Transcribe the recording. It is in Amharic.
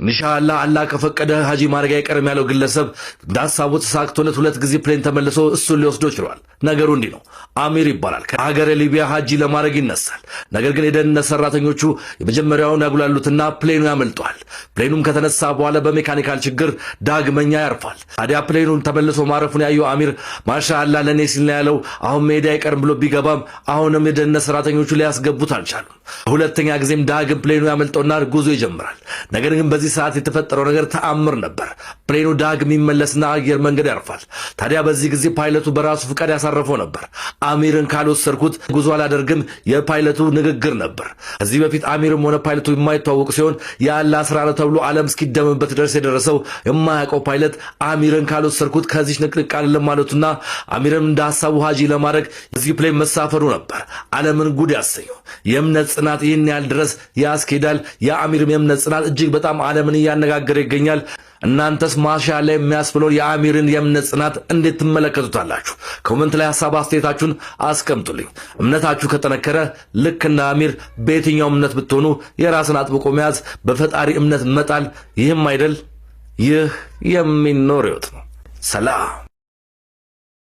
ኢንሻአላህ አላህ ከፈቀደ ሀጂ ማድረግ አይቀርም ያለው ግለሰብ ዳሳቡ ተሳክቶለት 2 ጊዜ ፕሌን ተመልሶ እሱን ሊወስዶ ችሏል። ነገሩ እንዲህ ነው። አሚር ይባላል። ከሀገረ ሊቢያ ሀጂ ለማድረግ ይነሳል። ነገር ግን የደህንነት ሰራተኞቹ የመጀመሪያውን ያጉላሉትና ፕሌኑ ያመልጧል። ፕሌኑም ከተነሳ በኋላ በሜካኒካል ችግር ዳግመኛ ያርፋል። ታዲያ ፕሌኑን ተመልሶ ማረፉን ያየው አሚር ማሻአላህ ለኔ ሲል ነው ያለው። አሁን መሄድ አይቀርም ብሎ ቢገባም አሁንም የደህንነት ሰራተኞቹ ሊያስገቡት አልቻሉም። ሁለተኛ ጊዜም ዳግም ፕሌኑ ያመልጠውና ጉዞ ይጀምራል። ነገር ግን በዚህ ሰዓት የተፈጠረው ነገር ተአምር ነበር። ፕሌኑ ዳግም ይመለስና አየር መንገድ ያርፋል። ታዲያ በዚህ ጊዜ ፓይለቱ በራሱ ፍቃድ ያሳረፈው ነበር። አሚርን ካልወሰድኩት ጉዞ አላደርግም የፓይለቱ ንግግር ነበር። ከዚህ በፊት አሚርም ሆነ ፓይለቱ የማይተዋወቁ ሲሆን የአላህ ስራ ነው ተብሎ ዓለም እስኪደምበት ድረስ የደረሰው የማያውቀው ፓይለት አሚርን ካልወሰድኩት ከዚህ ንቅንቅ አልልም ማለቱና አሚርም እንደ ሐሳቡ ሀጂ ለማድረግ እዚህ ፕሌን መሳፈሩ ነበር ዓለምን ጉድ ያሰኘው። የእምነት ጽናት ይህን ያህል ድረስ ያስኬዳል። የአሚርም የእምነት ጽናት እጅግ በጣም ዓለምን እያነጋገረ ይገኛል። እናንተስ ማሻአላ የሚያስብለው የአሚርን የእምነት ጽናት እንዴት ትመለከቱታላችሁ? ኮሜንት ላይ ሐሳብ አስተያየታችሁን አስቀምጡልኝ። እምነታችሁ ከጠነከረ ልክ እንደ አሚር በየትኛው እምነት ብትሆኑ የራስን አጥብቆ መያዝ፣ በፈጣሪ እምነት መጣል፣ ይህም አይደል ይህ የሚኖር ሕይወት ነው። ሰላም